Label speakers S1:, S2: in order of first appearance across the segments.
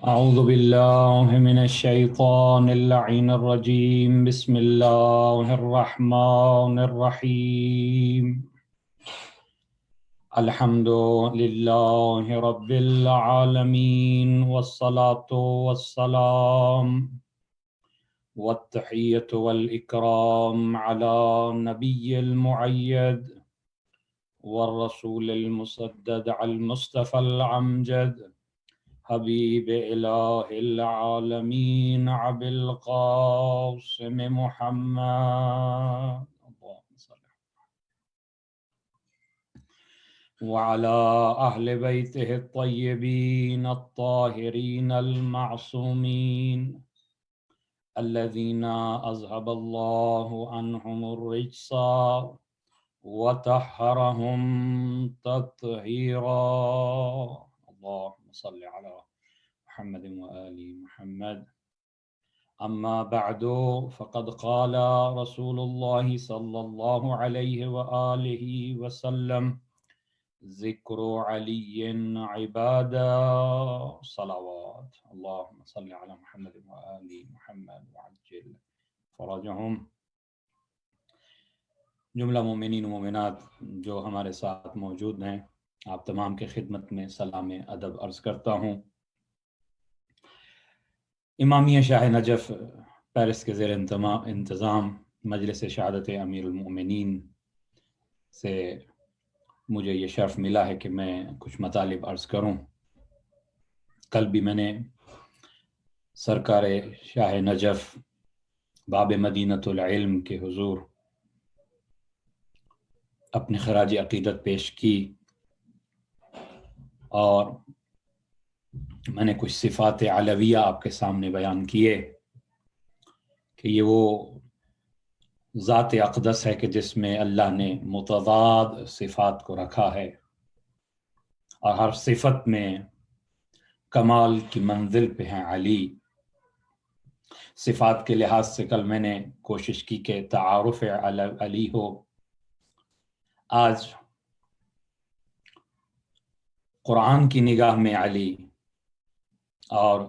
S1: أعوذ بالله من الشيطان اللعين الرجيم بسم الله الرحمن الرحيم الحمد لله رب العالمين والصلاة والسلام والتحية والإكرام على النبي المؤيد والرسول المسدد المصطفى الأمجد حبیب الہ العالمین ابی القاسم محمد وعلى اہل بیتہ الطیبین الطاہرین المعصومین الذین اذهب اللہ عنہم الرجس وطہرہم تطہیرا اللهم صل على محمد وآل محمد أما بعد فقد قال رسول الله صلى الله عليه وآله وسلم ذكر علي عبادة صلوات اللهم صل على محمد وآل محمد وعجل فرجهم۔ جملہ مومنین و مومنات جو ہمارے ساتھ موجود ہیں، آپ تمام کے خدمت میں سلام ادب عرض کرتا ہوں۔ امامیہ شاہ نجف پیرس کے زیر انتظام مجلس شہادت امیر المؤمنین سے مجھے یہ شرف ملا ہے کہ میں کچھ مطالب عرض کروں۔ کل بھی میں نے سرکار شاہ نجف باب مدینۃ العلم کے حضور اپنی خراج عقیدت پیش کی، اور میں نے کچھ صفات علویہ آپ کے سامنے بیان کیے کہ یہ وہ ذات اقدس ہے کہ جس میں اللہ نے متضاد صفات کو رکھا ہے، اور ہر صفت میں کمال کی منزل پہ ہیں علی۔ صفات کے لحاظ سے کل میں نے کوشش کی کہ تعارف علی ہو۔ آج قرآن کی نگاہ میں علی اور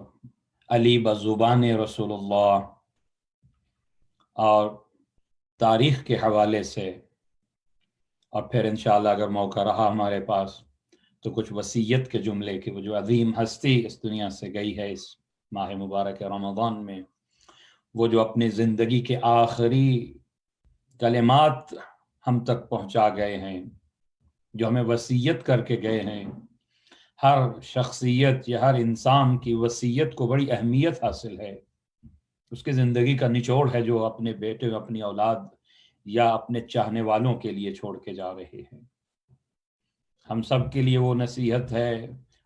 S1: علی بزبان رسول اللہ اور تاریخ کے حوالے سے، اور پھر انشاءاللہ اگر موقع رہا ہمارے پاس تو کچھ وصیت کے جملے کہ وہ جو عظیم ہستی اس دنیا سے گئی ہے اس ماہ مبارک رمضان میں، وہ جو اپنی زندگی کے آخری کلمات ہم تک پہنچا گئے ہیں، جو ہمیں وصیت کر کے گئے ہیں۔ ہر شخصیت یا ہر انسان کی وصیت کو بڑی اہمیت حاصل ہے، اس کی زندگی کا نچوڑ ہے جو اپنے بیٹے، اپنی اولاد یا اپنے چاہنے والوں کے لیے چھوڑ کے جا رہے ہیں۔ ہم سب کے لیے وہ نصیحت ہے،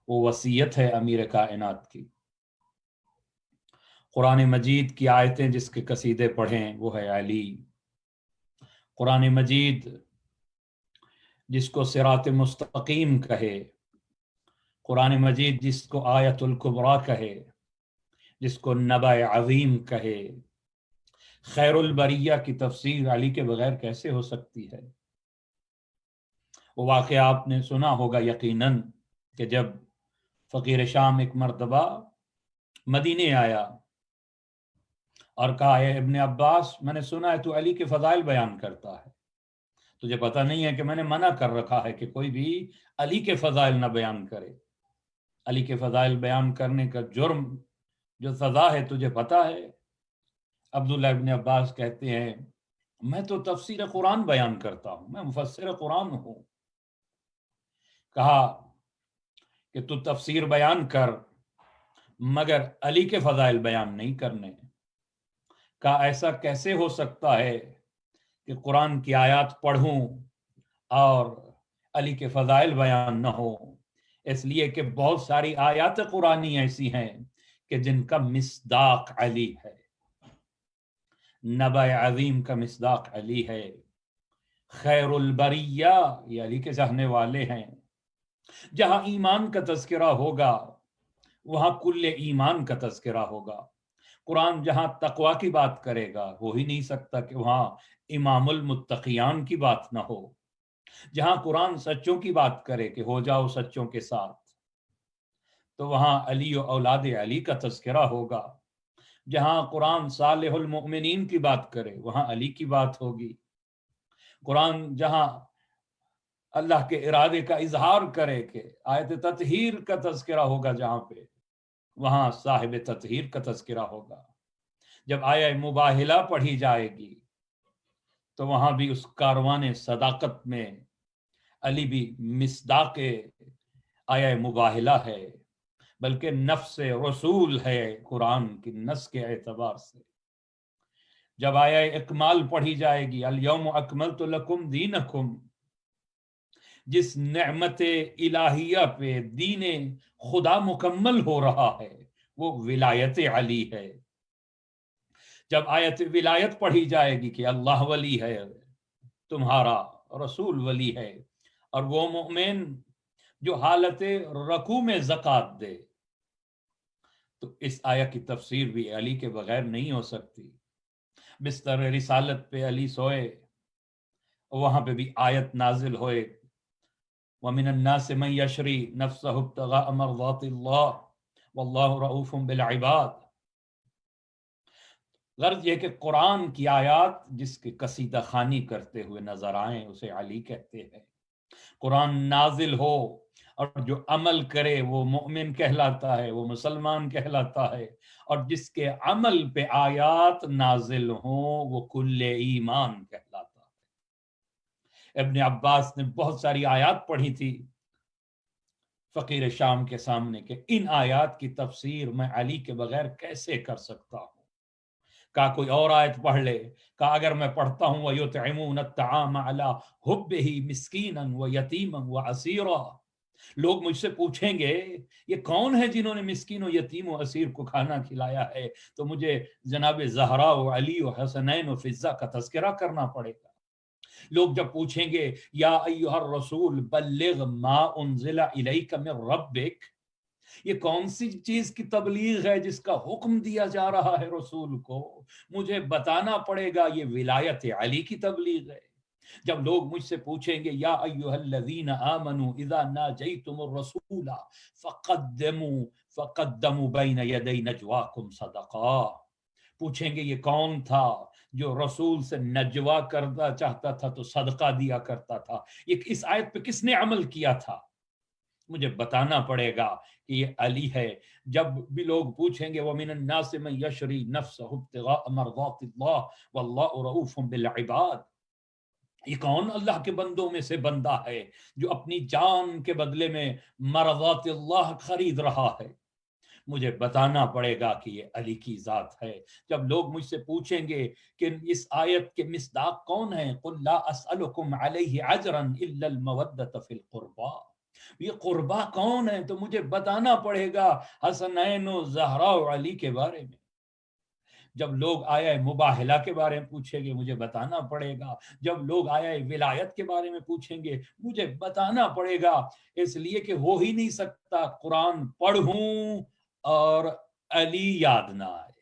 S1: وہ وصیت ہے امیر کائنات کی۔ قرآن مجید کی آیتیں جس کے قصیدے پڑھیں وہ ہے علی۔ قرآن مجید جس کو صراط مستقیم کہے، قرآن مجید جس کو آیت الکبریٰ کہے، جس کو نبع عظیم کہے، خیر البریہ کی تفسیر علی کے بغیر کیسے ہو سکتی ہے؟ وہ واقعہ آپ نے سنا ہوگا یقیناً کہ جب فقیر شام ایک مرتبہ مدینے آیا اور کہا، اے ابن عباس، میں نے سنا ہے تو علی کے فضائل بیان کرتا ہے، تجھے پتہ نہیں ہے کہ میں نے منع کر رکھا ہے کہ کوئی بھی علی کے فضائل نہ بیان کرے۔ علی کے فضائل بیان کرنے کا جرم جو سزا ہے تجھے پتہ ہے؟ عبداللہ ابن عباس کہتے ہیں، میں تو تفسیر قرآن بیان کرتا ہوں، میں مفسر قرآن ہوں۔ کہا کہ تو تفسیر بیان کر مگر علی کے فضائل بیان نہیں کرنے۔ کہا ایسا کیسے ہو سکتا ہے کہ قرآن کی آیات پڑھوں اور علی کے فضائل بیان نہ ہو؟ اس لیے کہ بہت ساری آیات قرآنی ایسی ہیں کہ جن کا مصداق علی ہے، نبع عظیم کا مصداق علی ہے، خیر البریہ یہ علی کے چاہنے والے ہیں۔ جہاں ایمان کا تذکرہ ہوگا وہاں کل ایمان کا تذکرہ ہوگا۔ قرآن جہاں تقوی کی بات کرے گا ہو ہی نہیں سکتا کہ وہاں امام المتقیان کی بات نہ ہو۔ جہاں قرآن سچوں کی بات کرے کہ ہو جاؤ سچوں کے ساتھ، تو وہاں علی و اولاد علی کا تذکرہ ہوگا، جہاں قرآن صالح المؤمنین کی بات کرے وہاں علی کی بات ہوگی، قرآن جہاں اللہ کے ارادے کا اظہار کرے کہ آیت تطہیر کا تذکرہ ہوگا جہاں پہ، وہاں صاحب تطہیر کا تذکرہ ہوگا۔ جب آیہ مباہلہ پڑھی جائے گی تو وہاں بھی اس کاروان صداقت میں علی بھی مصداق آیہ مباہلہ ہے، بلکہ نفس رسول ہے قرآن کی نص کے اعتبار سے۔ جب آیہ اکمال پڑھی جائے گی، الیوم اکملت لکم دینکم، جس نعمت الہیہ پہ دین خدا مکمل ہو رہا ہے وہ ولایت علی ہے۔ جب آیت ولایت پڑھی جائے گی کہ اللہ ولی ہے، تمہارا رسول ولی ہے، اور وہ مومن جو حالت رکوع میں زکوٰۃ دے، تو اس آیت کی تفسیر بھی علی کے بغیر نہیں ہو سکتی۔ بستر رسالت پہ علی سوئے، وہاں پہ بھی آیت نازل ہوئے، وَمِنَ النَّاسِ مَن يَشْرِي نَفْسَهُ ابْتِغَاءَ مَرْضَاتِ اللَّهِ وَاللَّهُ رَءُوفٌ بِالْعِبَادِ۔ غرض یہ کہ قرآن کی آیات جس کے قصیدہ خوانی کرتے ہوئے نظر آئیں اسے علی کہتے ہیں۔ قرآن نازل ہو اور جو عمل کرے وہ مومن کہلاتا ہے، وہ مسلمان کہلاتا ہے، اور جس کے عمل پہ آیات نازل ہوں وہ کل ایمان کہلاتا ہے۔ ابن عباس نے بہت ساری آیات پڑھی تھی فقیر شام کے سامنے کہ ان آیات کی تفسیر میں علی کے بغیر کیسے کر سکتا ہوں؟ کہا کوئی اور آیت پڑھ لے، کہا اگر میں پڑھتا ہوں وَيُطْعِمُونَ الطَّعَامَ عَلَىٰ حُبِّهِ مِسْكِينًا وَيَتِيمًا وَأَسِيرًا، لوگ مجھ سے پوچھیں گے یہ کون ہے جنہوں نے مسکین و یتیم و اسیر کو کھانا کھلایا ہے، تو مجھے جناب زہرا و علی و حسنین و فضہ کا تذکرہ کرنا پڑے گا۔ لوگ جب پوچھیں گے یا ایھا الرسول بلغ ما انزل الیک من ربک، یہ کون سی چیز کی تبلیغ ہے جس کا حکم دیا جا رہا ہے رسول کو، مجھے بتانا پڑے گا یہ ولایت علی کی تبلیغ ہے۔ جب لوگ مجھ سے پوچھیں گے یا ایھا الذین آمنوا اذا ناجیتم الرسول فقدموا بین یدی نجواکم صدقہ، پوچھیں گے یہ کون تھا جو رسول سے نجوا کرنا چاہتا تھا تو صدقہ دیا کرتا تھا، یہ اس آیت پہ کس نے عمل کیا تھا؟ مجھے بتانا پڑے گا کہ یہ علی ہے۔ جب بھی لوگ پوچھیں گے وَمِنَ النَّاسِ مَن يَشْرِي نَفْسَهُ ابْتِغَاءَ مَرْضَاتِ اللَّهِ وَاللَّهُ رَءُوفٌ بِالْعِبَادِ، یہ کون اللہ کے بندوں میں سے بندہ ہے جو اپنی جان کے بدلے میں مرضات اللہ خرید رہا ہے؟ مجھے بتانا پڑے گا کہ یہ علی کی ذات ہے۔ جب لوگ مجھ سے پوچھیں گے کہ اس آیت کے مصداق کون ہیں، قُلْ لَا أَسْأَلُكُمْ عَلَيْهِ أَجْرًا إِلَّا الْمَوَدَّةَ فِي الْقُرْبَى، یہ قربا کون ہے تو مجھے بتانا پڑے گا حسنین و زہرا و علی کے بارے میں۔ جب لوگ آیہ مباہلہ کے بارے میں پوچھیں گے مجھے بتانا پڑے گا، جب لوگ آیہ ولایت کے بارے میں پوچھیں گے مجھے بتانا پڑے گا، اس لیے کہ ہو ہی نہیں سکتا قرآن پڑھوں اور علی یاد نہ آئے۔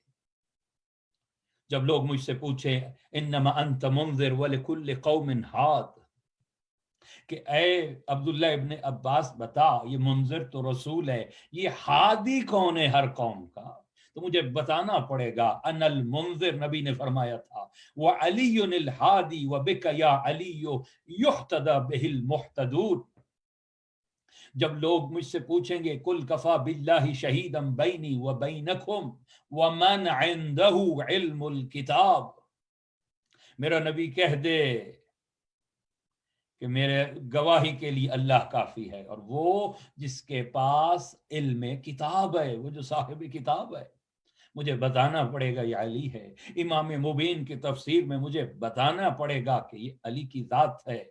S1: جب لوگ مجھ سے پوچھیں انما انت منذر ولکل قوم ہاد، کہ اے عبداللہ ابن عباس بتا یہ منذر تو رسول ہے، یہ ہادی کون ہے ہر قوم کا؟ تو مجھے بتانا پڑے گا ان المنذر نبی نے فرمایا تھا، وعلی الہادی وبک یا علی یحتدی بہ المہتدون۔ جب لوگ مجھ سے پوچھیں گے کل کفا باللہ شہیدا بینی و بینکم ومن عندہ علم الکتاب، میرا نبی کہہ دے کہ میرے گواہی کے لیے اللہ کافی ہے، اور وہ جس کے پاس علم کتاب ہے، وہ جو صاحب کتاب ہے۔ مجھے بتانا پڑے گا یہ علی ہے۔ امام مبین کی تفسیر میں مجھے بتانا پڑے گا کہ یہ علی کی ذات ہے۔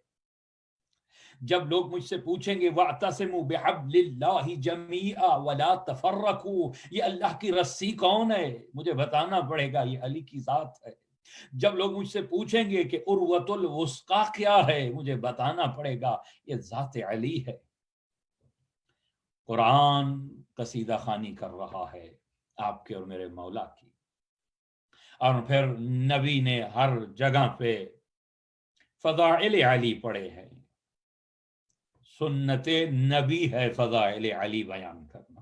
S1: جب لوگ مجھ سے پوچھیں گے وَاعْتَصِمُوا بِحَبْلِ اللَّهِ جَمِيعًا وَلَا تَفَرَّقُوا، یہ اللہ کی رسی کون ہے؟ مجھے بتانا پڑے گا یہ علی کی ذات ہے۔ جب لوگ مجھ سے پوچھیں گے کہ عروۃ الوثقیٰ کیا ہے، مجھے بتانا پڑے گا یہ ذات علی ہے۔ قرآن قصیدہ خوانی کر رہا ہے آپ کے اور میرے مولا کی، اور پھر نبی نے ہر جگہ پہ فضائل علی پڑھے ہیں۔ سنت نبی ہے فضائل علی بیان کرنا۔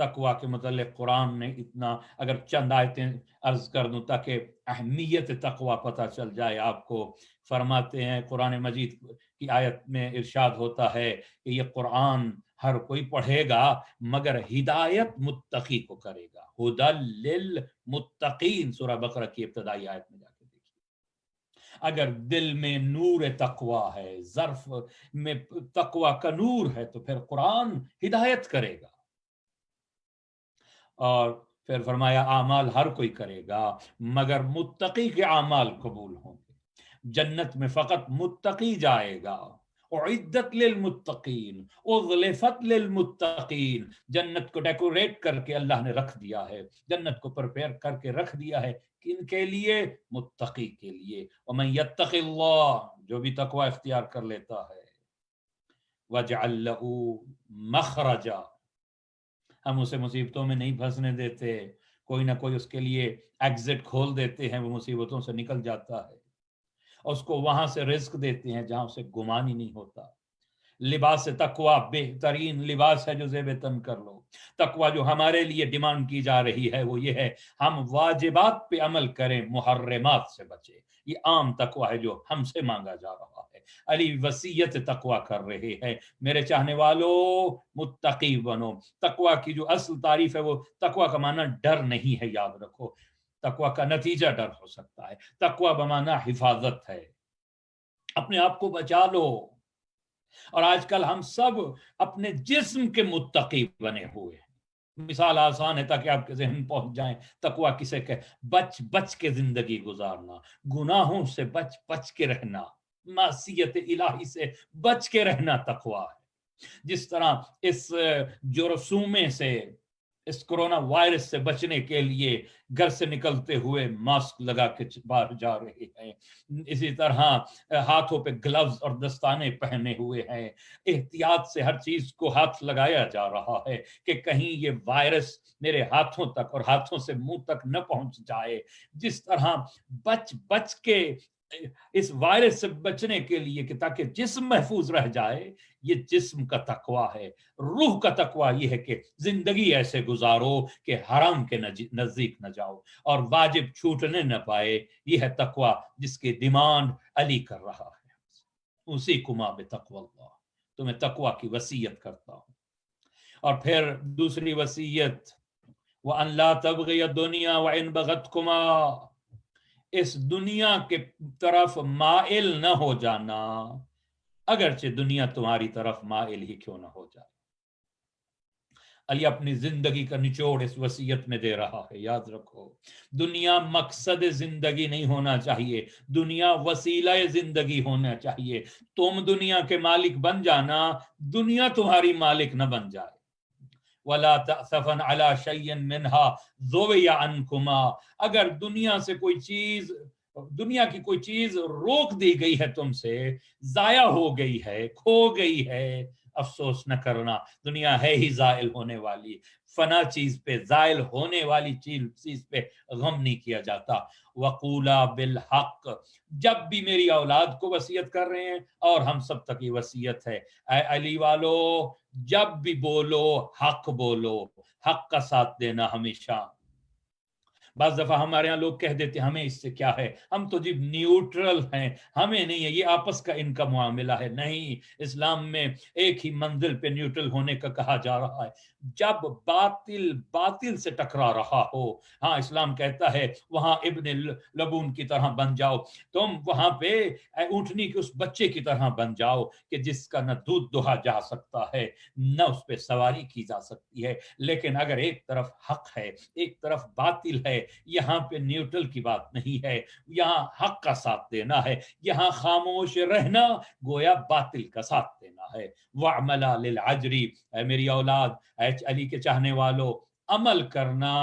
S1: تقوی کے متعلق قرآن نے اتنا، اگر چند آیتیں عرض کر دوں تاکہ اہمیت تقوی پتہ چل جائے آپ کو. فرماتے ہیں قرآن مجید کی آیت میں ارشاد ہوتا ہے کہ یہ قرآن ہر کوئی پڑھے گا مگر ہدایت متقی کو کرے گا. ہدی للمتقین، سورہ بقرہ کی ابتدائی آیت میں جا کے دیکھیے. اگر دل میں نور تقوی ہے، ظرف میں تقوی کا نور ہے، تو پھر قرآن ہدایت کرے گا. اور پھر فرمایا اعمال ہر کوئی کرے گا مگر متقی کے اعمال قبول ہوں گے. جنت میں فقط متقی جائے گا. اعدت للمتقین، اغلفت للمتقین، جنت کو ڈیکوریٹ کر کے اللہ نے رکھ دیا ہے، جنت کو پرپیئر کر کے رکھ دیا ہے. کن کے لیے؟ متقی کے لیے. ومن یتق اللہ، جو بھی تقوی اختیار کر لیتا ہے، وجعل له مخرجا، ہم اسے مصیبتوں میں نہیں پھنسنے دیتے، کوئی نہ کوئی اس کے لیے ایگزٹ کھول دیتے ہیں، وہ مصیبتوں سے نکل جاتا ہے، اور اس کو وہاں سے رزق دیتے ہیں جہاں اسے گمان ہی نہیں ہوتا. لباس تقوی بہترین لباس ہے جو زیب تن کر لو. تقوی جو ہمارے لیے ڈیمانڈ کی جا رہی ہے وہ یہ ہے ہم واجبات پہ عمل کریں، محرمات سے بچیں. یہ عام تقوی ہے جو ہم سے مانگا جا رہا ہے. علی وصیت تقوی کر رہے ہیں، میرے چاہنے والوں متقی بنو. تقوی کی جو اصل تعریف ہے وہ تقوی کا معنی ڈر نہیں ہے، یاد رکھو. تقوی کا نتیجہ ڈر ہو سکتا ہے. تقوی بمعنی حفاظت ہے، اپنے آپ کو بچا لو. اور آج کل ہم سب اپنے جسم کے متقی بنے ہوئے ہیں. مثال آسان ہے تاکہ آپ کے ذہن پہنچ جائیں. تقوی کسے کہ بچ بچ کے زندگی گزارنا، گناہوں سے بچ بچ کے رہنا، معصیت الہی سے بچ کے رہنا تقوی ہے. جس طرح اس جرثومے سے، اس کرونا وائرس سے بچنے کے لیے گھر سے نکلتے ہوئے ماسک لگا کے باہر جا رہے ہیں، اسی طرح ہاتھوں پہ گلوز اور دستانے پہنے ہوئے ہیں. احتیاط سے ہر چیز کو ہاتھ لگایا جا رہا ہے کہ کہیں یہ وائرس میرے ہاتھوں تک اور ہاتھوں سے منہ تک نہ پہنچ جائے. جس طرح بچ بچ کے اس وائرس سے بچنے کے لیے کہ تاکہ جسم محفوظ رہ جائے، یہ جسم کا تقوی ہے. روح کا تقوی یہ ہے کہ زندگی ایسے گزارو کہ حرام کے نزدیک نہ جاؤ اور واجب چھوٹنے نہ پائے. یہ ہے تقوی جس کی ڈیمانڈ علی کر رہا ہے. اوصیکما بتقوی اللہ، تمہیں تقوی کی وصیت کرتا ہوں. اور پھر دوسری وصیت، وَأَن لَا تَبْغِيَ الدُّنْيَا وَإِن بَغَتْكُمَا، اس دنیا کے طرف مائل نہ ہو جانا اگرچہ دنیا تمہاری طرف مائل ہی کیوں نہ ہو جائے. علی اپنی زندگی کا نچوڑ اس وصیت میں دے رہا ہے. یاد رکھو، دنیا مقصد زندگی نہیں ہونا چاہیے، دنیا وسیلہ زندگی ہونا چاہیے. تم دنیا کے مالک بن جانا، دنیا تمہاری مالک نہ بن جائے. وَلَا تَأْسَفًا عَلَى شَيْءٍ مِّنْهَا ذُوِّيَ عَنْكُمَا، اگر دنیا سے کوئی چیز، دنیا کی کوئی چیز روک دی گئی ہے تم سے، ضائع ہو گئی ہے، کھو گئی ہے، افسوس نہ کرنا. دنیا ہے ہی زائل ہونے والی، فنا چیز پہ، زائل ہونے والی چیز پہ غم نہیں کیا جاتا. وَقُولَا بِالْحَقِّ، جب بھی میری اولاد کو وصیت کر رہے ہیں اور ہم سب تک یہ وصیت ہے، اے علی والو جب بھی بولو حق بولو، حق کا ساتھ دینا ہمیشہ. بعض دفعہ ہمارے یہاں لوگ کہہ دیتے ہمیں اس سے کیا ہے، ہم تو جب نیوٹرل ہیں، ہمیں نہیں ہے، یہ آپس کا ان کا معاملہ ہے. نہیں، اسلام میں ایک ہی منزل پہ نیوٹرل ہونے کا کہا جا رہا ہے. جب باطل سے ٹکرا رہا ہو، ہاں اسلام کہتا ہے وہاں ابن لبون کی طرح بن جاؤ، تم وہاں پہ اونٹنی کے اس بچے کی طرح بن جاؤ کہ جس کا نہ دودھ دہا جا سکتا ہے نہ اس پہ سواری کی جا سکتی ہے. لیکن اگر ایک طرف حق ہے ایک طرف باطل ہے، یہاں پہ نیوٹرل کی بات نہیں ہے، یہاں حق کا ساتھ دینا ہے، یہاں خاموش رہنا گویا باطل کا ساتھ دینا ہے. وَعْمَلَا لِلْعَجْرِ، اے میری اولاد، اے علی کے چاہنے والو، عمل کرنا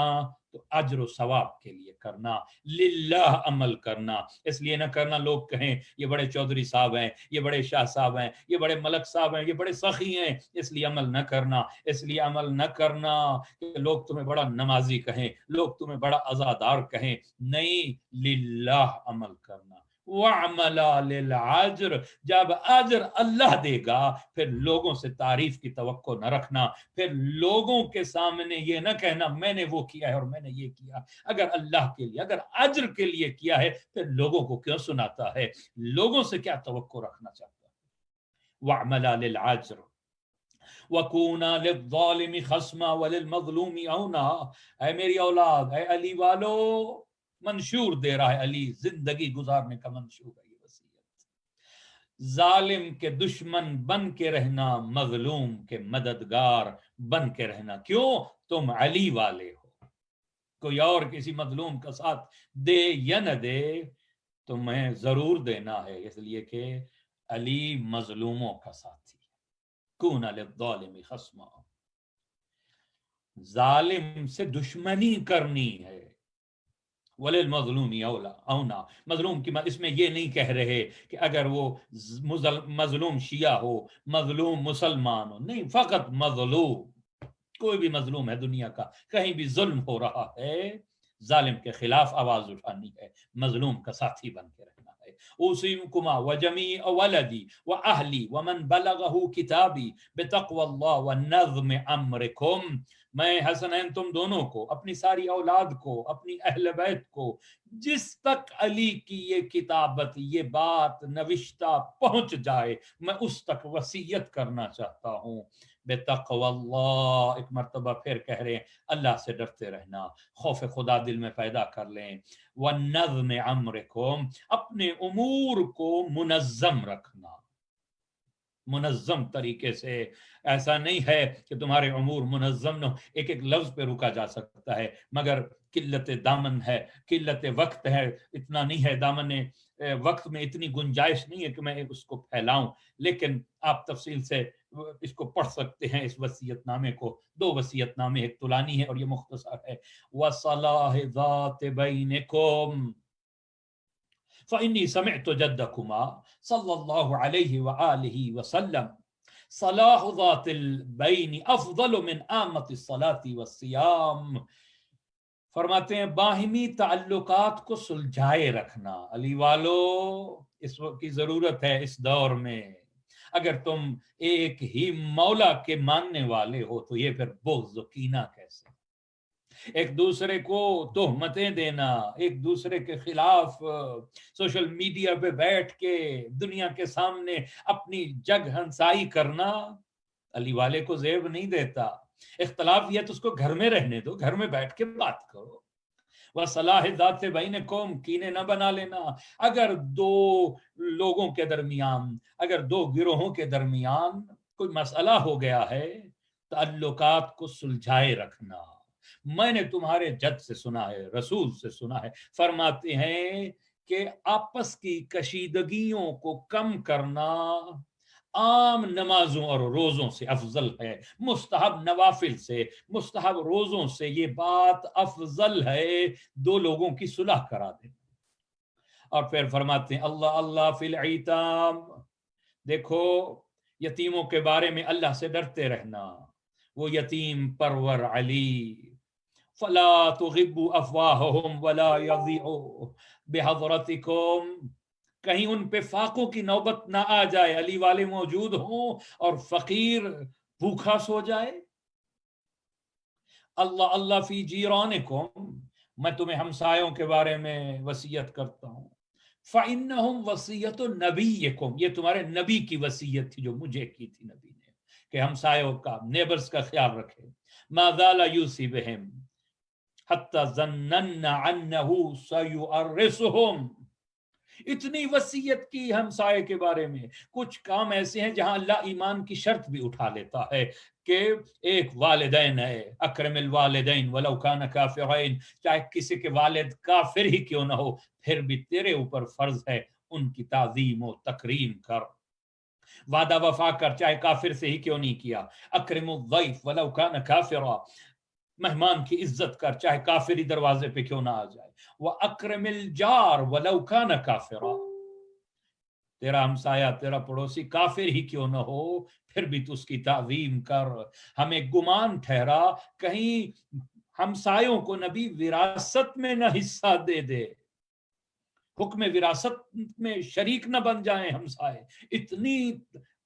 S1: تو اجر و ثواب کے لیے کرنا، للہ عمل کرنا. اس لیے نہ کرنا لوگ کہیں یہ بڑے چودھری صاحب ہیں، یہ بڑے شاہ صاحب ہیں، یہ بڑے ملک صاحب ہیں، یہ بڑے سخی ہیں، اس لیے عمل نہ کرنا. اس لیے عمل نہ کرنا کہ لوگ تمہیں بڑا نمازی کہیں، لوگ تمہیں بڑا عزادار کہیں. نہیں، للہ عمل کرنا. وَعْمَلَا لِلْعَجْرِ، جب اجر اللہ دے گا پھر لوگوں سے تعریف کی توقع نہ رکھنا، پھر لوگوں کے سامنے یہ نہ کہنا میں نے وہ کیا ہے اور میں نے یہ کیا۔ اگر اللہ کے لیے، اگر اجر کے لیے کیا ہے پھر لوگوں کو کیوں سناتا ہے، لوگوں سے کیا توقع رکھنا چاہتا ہے۔ وَعْمَلَا لِلْعَجْرِ وَكُونَا لِلظَّالِمِ خَصْمًا وَلِلْمَظْلُومِ عَوْنًا۔ اے میری اولاد، اے علی والو، منشور دے رہا ہے علی، زندگی گزارنے کا منشور ہے یہ وصیت۔ ظالم کے دشمن بن کے رہنا، مظلوم کے مددگار بن کے رہنا۔ کیوں؟ تم علی والے ہو۔ کوئی اور کسی مظلوم کا ساتھ دے یا نہ دے، تمہیں ضرور دینا ہے، اس لیے کہ علی مظلوموں کا ساتھی ہے۔ کون للظالم خصما، ظالم سے دشمنی کرنی ہے۔ وللمظلوم اونا، مظلوم کی اس میں یہ نہیں کہہ رہے کہ اگر وہ مظلوم شیعہ ہو، مظلوم مسلمان ہو، نہیں، فقط مظلوم، کوئی بھی مظلوم ہے دنیا کا، کہیں بھی ظلم ہو رہا ہے، ظالم کے خلاف آواز اٹھانی ہے، مظلوم کا ساتھی بن کے رہنا ہے۔ اوصیکما وجمیع ولدی واہلی ومن بلغہ کتابی بتقوی اللہ ونظم امرکم، میں حسنین تم دونوں کو، اپنی ساری اولاد کو، اپنی اہل بیت کو، جس تک علی کی یہ کتابت، یہ بات نوشتہ پہنچ جائے، میں اس تک وصیت کرنا چاہتا ہوں۔ بتقوی اللہ، ایک مرتبہ پھر کہہ رہے ہیں اللہ سے ڈرتے رہنا، خوف خدا دل میں پیدا کر لیں۔ وَنَظْمِ عَمْرِكُمْ، اپنے امور کو منظم رکھنا، منظم طریقے سے۔ ایسا نہیں ہے کہ تمہارے امور منظم نہ ہو، ایک ایک لفظ پہ رکا جا سکتا ہے، مگر قلت دامن ہے، قلت وقت ہے، اتنا نہیں ہے دامن وقت میں، اتنی گنجائش نہیں ہے کہ میں اس کو پھیلاؤں، لیکن آپ تفصیل سے اس کو پڑھ سکتے ہیں، اس وصیت نامے کو۔ دو وصیت نامے، ایک طولانی ہے اور یہ مختصر ہے۔ وَصَلَاحِ ذَاتِ بَيْنِكُمْ فَإِنِّي سَمِعْتُ جَدَّكُمَا صلی اللہ علیہ وآلہ وسلم صلاح ذات البین افضل من آمت الصلاة والصیام، فرماتے ہیں باہمی تعلقات کو سلجھائے رکھنا، علی والو اس وقت کی ضرورت ہے اس دور میں۔ اگر تم ایک ہی مولا کے ماننے والے ہو تو یہ پھر بغض و کینہ کیسے، ایک دوسرے کو تہمتیں دینا، ایک دوسرے کے خلاف سوشل میڈیا پہ بیٹھ کے دنیا کے سامنے اپنی جگ ہنسائی کرنا علی والے کو زیب نہیں دیتا۔ اختلاف یہ تو اس کو گھر میں رہنے دو، گھر میں بیٹھ کے بات کرو۔ وصلاح ذات بینکم، کینے نہ بنا لینا۔ اگر دو لوگوں کے درمیان، اگر دو گروہوں کے درمیان کوئی مسئلہ ہو گیا ہے، تعلقات کو سلجھائے رکھنا۔ میں نے تمہارے جد سے سنا ہے، رسول سے سنا ہے، فرماتے ہیں کہ آپس کی کشیدگیوں کو کم کرنا عام نمازوں اور روزوں سے افضل ہے، مستحب نوافل سے، مستحب روزوں سے یہ بات افضل ہے، دو لوگوں کی صلح کرا دیں۔ اور پھر فرماتے ہیں اللہ اللہ فی الایتام، دیکھو یتیموں کے بارے میں اللہ سے ڈرتے رہنا، وہ یتیم پرور علی، فلا تغبوا افواہہم ولا یضیعوا بحضرتکم، کہیں ان پہ فاقوں کی نوبت نہ آ جائے، علی والے موجود ہوں اور فقیر بھوکا سو جائے۔ اللہ اللہ فی جیرانکم، میں تمہیں ہمسایوں کے بارے میں وصیت کرتا ہوں۔ فَإِنَّهُمْ وَصِيَّةُ نَبِيِّكُمْ، یہ تمہارے نبی کی وصیت تھی جو مجھے کی تھی نبی نے، کہ ہمسایوں کا، نیبرز کا خیال رکھے۔ مَا زَالَ يُوصِي بِهِمْ حَتَّى ظَنَّنَّ عَنَّهُ سَيُؤَرِّثُهُمْ، اتنی وصیت کی ہمسائے کے بارے میں۔ کچھ کام ایسے ہیں جہاں اللہ ایمان کی شرط بھی اٹھا لیتا ہے کہ ایک والدین ہے، اکرم الوالدین ولو کان کافرین، چاہے کسی کے والد کافر ہی کیوں نہ ہو، پھر بھی تیرے اوپر فرض ہے ان کی تعظیم و تکریم کر، وعدہ وفا کر، چاہے کافر سے ہی کیوں نہیں کیا۔ اکرم الضیف ولو کان کافرا، مہمان کی عزت کر، چاہے کافری دروازے پہ کیوں نہ آ جائے۔ وَأَكْرِمِ الْجَارِ وَلَوْ كَانَ كَافِرًا، تیرا ہمسایہ، تیرا پڑوسی کافر ہی کیوں نہ ہو، پھر بھی تو اس کی تعظیم کر۔ ہمیں گمان ٹھہرا کہیں ہمسایوں کو نبی وراثت میں نہ حصہ دے دے، حکم وراثت میں شریک نہ بن جائیں ہمسائے. اتنی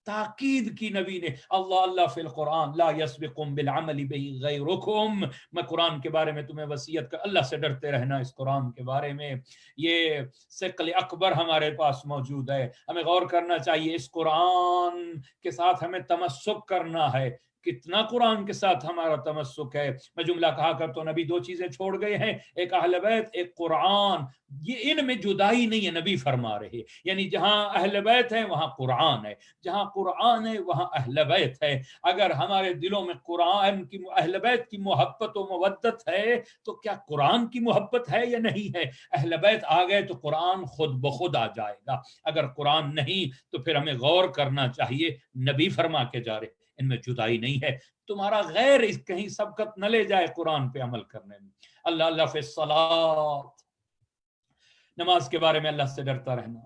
S1: تاکید کی نبی نے. اللہ فی القرآن لا یسبقکم بالعمل بہ غیرکم. میں قرآن کے بارے میں تمہیں وصیت کر, اللہ سے ڈرتے رہنا اس قرآن کے بارے میں. یہ ثقل اکبر ہمارے پاس موجود ہے, ہمیں غور کرنا چاہیے. اس قرآن کے ساتھ ہمیں تمسک کرنا ہے. کتنا قرآن کے ساتھ ہمارا تمسک ہے. میں جملہ کہا کرتا ہوں, نبی دو چیزیں چھوڑ گئے ہیں, ایک اہل بیت, ایک قرآن. یہ ان میں جدائی نہیں ہے, نبی فرما رہے. یعنی جہاں اہل بیت ہے وہاں قرآن ہے, جہاں قرآن ہے وہاں اہل بیت ہے. اگر ہمارے دلوں میں قرآن کی, اہل بیت کی محبت و مودت ہے تو کیا قرآن کی محبت ہے یا نہیں ہے؟ اہل بیت آ گئے تو قرآن خود بخود آ جائے گا. اگر قرآن نہیں تو پھر ہمیں غور کرنا چاہیے. نبی فرما کے جا رہے, ان میں جدائی نہیں ہے. تمہارا غیر اس کہیں سبقت نہ لے جائے قرآن پہ عمل کرنے میں. اللہ فی الصلاۃ, نماز کے بارے میں اللہ سے ڈرتا رہنا.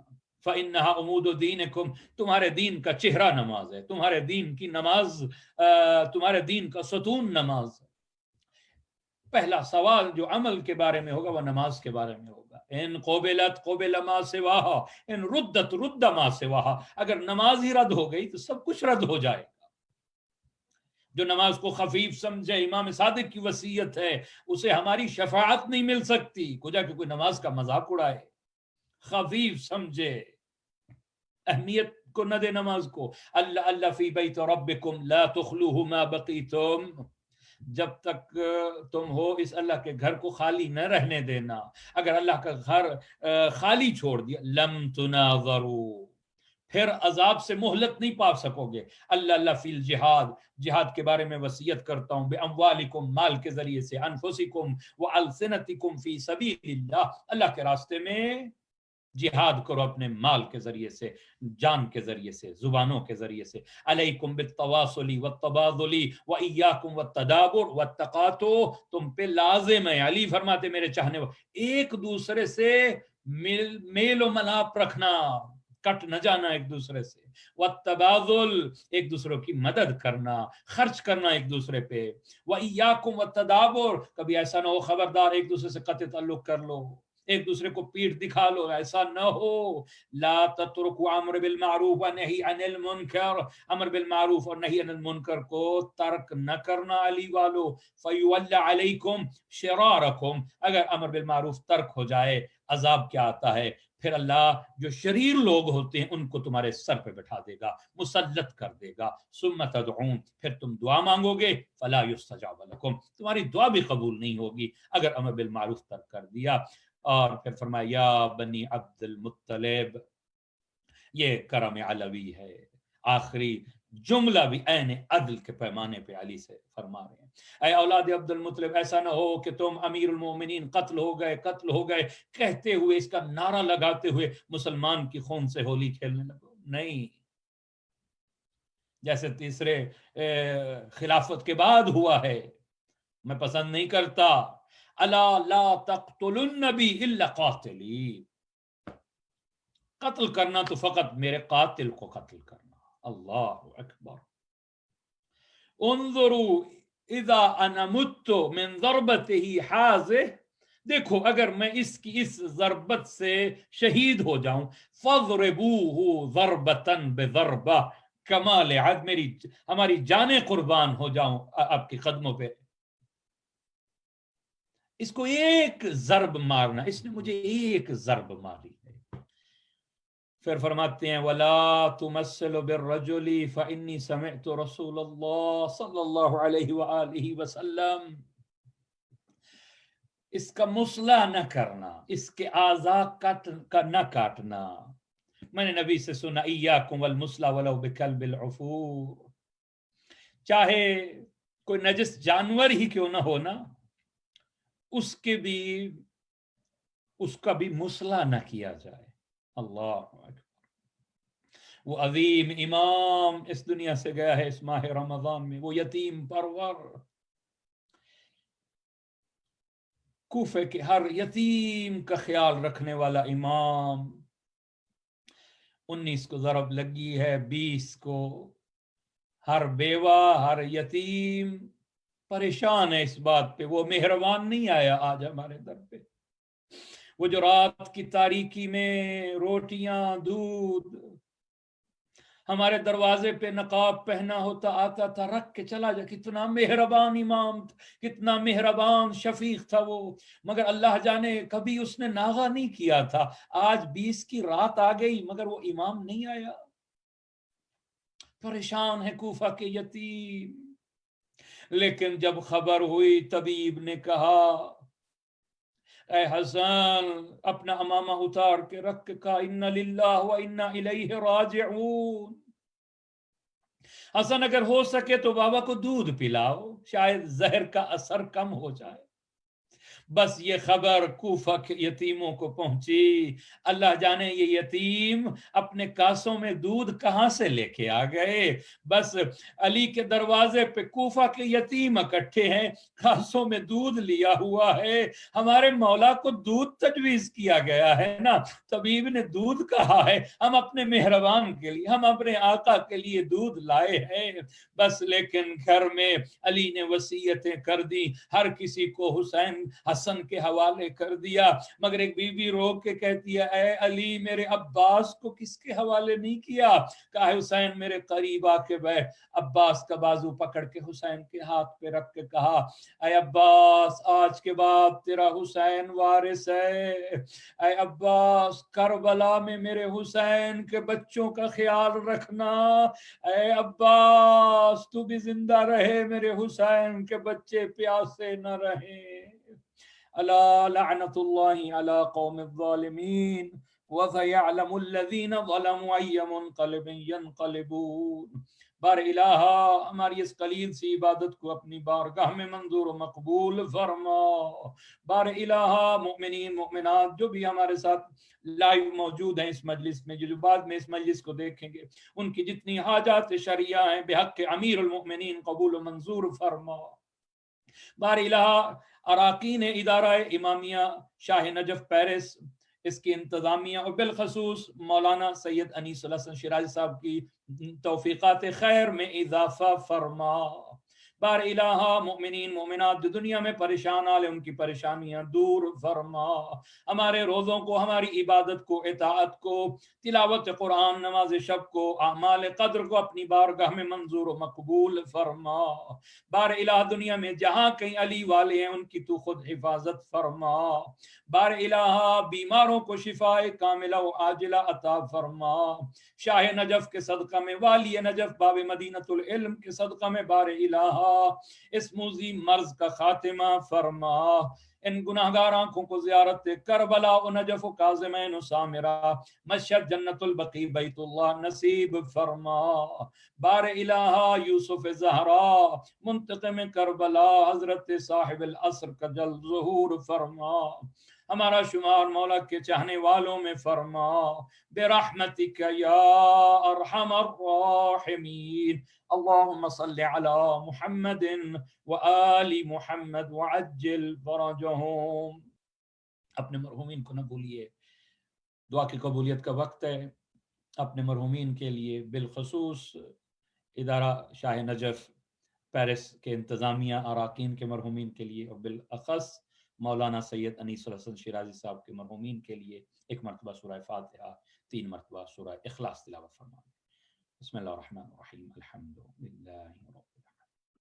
S1: فَإِنَّهَا عُمُودُ دِينِكُمْ, تمہارے دین کا چہرہ نماز ہے. تمہارے دین کی نماز, تمہارے دین کا ستون نماز ہے. پہلا سوال جو عمل کے بارے میں ہوگا وہ نماز کے بارے میں ہوگا. ان قبلت قبل ما سواہا, ان ردت رد ما سواہا. اگر نماز ہی رد ہو گئی تو سب کچھ رد ہو جائے گا. جو نماز کو خفیف سمجھے, امام صادق کی وصیت ہے, اسے ہماری شفاعت نہیں مل سکتی. کجا کہ کوئی نماز کا مذاق اڑائے, خفیف سمجھے, اہمیت کو نہ دے نماز کو. اللہ فی بیت ربکم لا تخلوہ ما بقیتم, جب تک تم ہو اس اللہ کے گھر کو خالی نہ رہنے دینا. اگر اللہ کا گھر خالی چھوڑ دیا, لم تناظروا, پھر عذاب سے مہلت نہیں پا سکو گے. اللہ فی الجہاد, جہاد کے بارے میں وصیت کرتا ہوں. باموالکم, مال کے ذریعے سے, انفسکم والسنتکم فی سبیل اللہ, اللہ کے راستے میں جہاد کرو اپنے مال کے ذریعے سے, جان کے ذریعے سے, زبانوں کے ذریعے سے. علیکم بالتواصل والتبادل وایاکم والتدابر والتقاطع, تم پہ لازم ہے. علی فرماتے میرے چاہنے والے, ایک دوسرے سے میل و ملاپ رکھنا, کٹ نہ جانا ایک دوسرے سے. والتبادل, ایک دوسرے کی مدد کرنا, خرچ کرنا ایک دوسرے پہ. وایاکم والتدابر, کبھی ایسا نہ ہو خبردار ایک دوسرے سے قطع تعلق کر لو, ایک دوسرے کو پیٹ دکھا لو, ایسا نہ ہو. لا تترکوا امر بالمعروف ونہی عن المنکر, امر بالمعروف اور نہی عن المنکر کو ترک نہ کرنا علی والو. فیول علیکم شرارکم, اگر امر بالمعروف ترک ہو جائے عذاب کیا آتا ہے, پھر اللہ جو شریر لوگ ہوتے ہیں ان کو تمہارے سر پہ بٹھا دے گا, مسلط کر دے گا. ثم تدعون, پھر تم دعا مانگو گے, فلا یستجاب لکم, تمہاری دعا بھی قبول نہیں ہوگی اگر امر بالمعروف ترک کر دیا. اور پھر فرمایا یا بنی عبد المطلب, یہ کرم علوی ہے. آخری جملہ بھی عین عدل کے پیمانے پہ علی سے فرما رہے ہیں. اے اولاد عبد المطلب, ایسا نہ ہو کہ تم امیر المومنین قتل ہو گئے کہتے ہوئے, اس کا نعرہ لگاتے ہوئے مسلمان کی خون سے ہولی کھیلنے لگو. نہیں, جیسے تیسرے خلافت کے بعد ہوا ہے, میں پسند نہیں کرتا. الا لا تقتلوا النبی الا قاتلی, قتل کرنا تو فقط میرے قاتل کو قتل کرنا. اللہ اکبر. انظروا اذا انا مت من ضربته حاذہ, دیکھو اگر میں اس کی اس ضربت سے شہید ہو جاؤں, فضربوه ضربة بضربہ, کمال عد, ہماری جانیں قربان ہو جاؤں آپ کے قدموں پہ. اس کو ایک ضرب مارنا, اس نے مجھے ایک ضرب ماری ہے. پھر فرماتے ہیں وَلَا تُمَثِّلُ بِالرَّجُلِ فَإِنِّي سَمِعْتُ رَسُولَ اللَّهِ صلی اللہ علیہ وآلہ وسلم, اس کا مصلح نہ کرنا, اس کے اعضاء کا نہ کاٹنا. میں نے نبی سے سنا ایاکم والمصلح ولو بکلب العفور, چاہے کوئی نجس جانور ہی کیوں نہ ہونا, اس کا بھی مصلح نہ کیا جائے. اللہ اکبر. وہ عظیم امام اس دنیا سے گیا ہے اس ماہ رمضان میں, وہ یتیم پرور, کوفے کے ہر یتیم کا خیال رکھنے والا امام. 19 کو ضرب لگی ہے, 20 کو. ہر بیوہ, ہر یتیم پریشان ہے اس بات پہ, وہ مہربان نہیں آیا آج ہمارے در پہ. وہ جو رات کی تاریکی میں روٹیاں دودھ ہمارے دروازے پہ نقاب پہنا ہوتا آتا تھا، رکھ کے چلا جا. کتنا مہربان امام تھا، کتنا مہربان شفیق تھا وہ. مگر اللہ جانے کبھی اس نے ناغہ نہیں کیا تھا. آج 20 کی رات آ گئی مگر وہ امام نہیں آیا. پریشان ہے کوفہ کے یتیم. لیکن جب خبر ہوئی طبیب نے کہا اے حسن اپنا امامہ اتار کے رکھ کے کہا ان للہ و انا الیہ راجعون. حسن اگر ہو سکے تو بابا کو دودھ پلاؤ، شاید زہر کا اثر کم ہو جائے. بس یہ خبر کوفہ کے یتیموں کو پہنچی. اللہ جانے یہ یتیم اپنے کاسوں میں دودھ کہاں سے لے کے آ گئے. بس علی کے دروازے پہ کوفہ کے یتیم اکٹھے ہیں، کاسوں میں دودھ لیا ہوا ہے. ہمارے مولا کو دودھ تجویز کیا گیا ہے نا، طبیب نے دودھ کہا ہے، ہم اپنے مہربان کے لیے، ہم اپنے آقا کے لیے دودھ لائے ہیں. بس لیکن گھر میں علی نے وصیتیں کر دی، ہر کسی کو حسن کے حوالے کر دیا. مگر ایک بی بی رو کے کہتی ہے اے علی میرے عباس کو کس کے حوالے نہیں کیا؟ کہا حسین میرے قریب آ کے بیٹھ. عباس کا بازو پکڑ کے حسین کے ہاتھ پہ رکھ کے کہا اے عباس آج کے بعد تیرا حسین وارث ہے. اے عباس کربلا میں میرے حسین کے بچوں کا خیال رکھنا. اے عباس تو بھی زندہ رہے، میرے حسین کے بچے پیاسے نہ رہیں. الا لعنت اللہ علی قوم الظالمین وسيعلم الذین ظلموا ای منقلب ینقلبون. بار الہ ہماری اس قلیل سی عبادت کو اپنی بارگاہ میں منظور و مقبول فرما. بار الہ مؤمنین مؤمنات جو بھی ہمارے ساتھ لائیو موجود ہیں اس مجلس میں، جو بعد میں اس مجلس کو دیکھیں گے، ان کی جتنی حاجات شرعیہ ہیں بحق امیر المؤمنین قبول و منظور فرما. بار الہ اراکین ادارہ امامیہ شاہ نجف پیرس، اس کی انتظامیہ اور بالخصوص مولانا سید انیس الحسن شیرازی صاحب کی توفیقات خیر میں اضافہ فرما. بار الہ مؤمنین مومنات جو دنیا میں پریشان آلے ان کی پریشانیاں دور فرما. ہمارے روزوں کو، ہماری عبادت کو، اطاعت کو، تلاوت قرآن، نماز شب کو، اعمال قدر کو اپنی بارگاہ میں منظور و مقبول فرما. بار الہ دنیا میں جہاں کہیں علی والے ہیں ان کی تو خود حفاظت فرما. بار الہ بیماروں کو شفاء کاملہ و عاجلہ عطا فرما. شاہ نجف کے صدقہ میں، والی نجف باب مدینۃ العلم کے صدقہ میں بار الہ اس موذی مرض کا خاتمہ فرما. ان گناہگار آنکھوں کو زیارت کربلا و نجف و کاظمین و سامرہ، مشہد جنت البقیع بیت اللہ نصیب فرما. بار الہ یوسف زہرا منتقم کربلا حضرت صاحب العصر کا جلد ظہور فرما. ہمارا شمار مولا کے چاہنے والوں میں فرما. برحمتک یا ارحم الراحمین. اللہم صل علی محمد وآل محمد وعجل فرجہم. اپنے مرحومین کو نہ بھولیے، دعا کی قبولیت کا وقت ہے. اپنے مرحومین کے لیے بالخصوص ادارہ شاہ نجف پیرس کے انتظامیہ اراکین کے مرحومین کے لیے، اور بالاخص مولانا سید انیس الحسن شیرازی صاحب کے مرحومین کے لیے ایک مرتبہ سورہ فاتحہ، 3 مرتبہ سورہ اخلاص تلاوت فرمائیں. بسم اللہ الرحمن الرحیم. الحمد للہ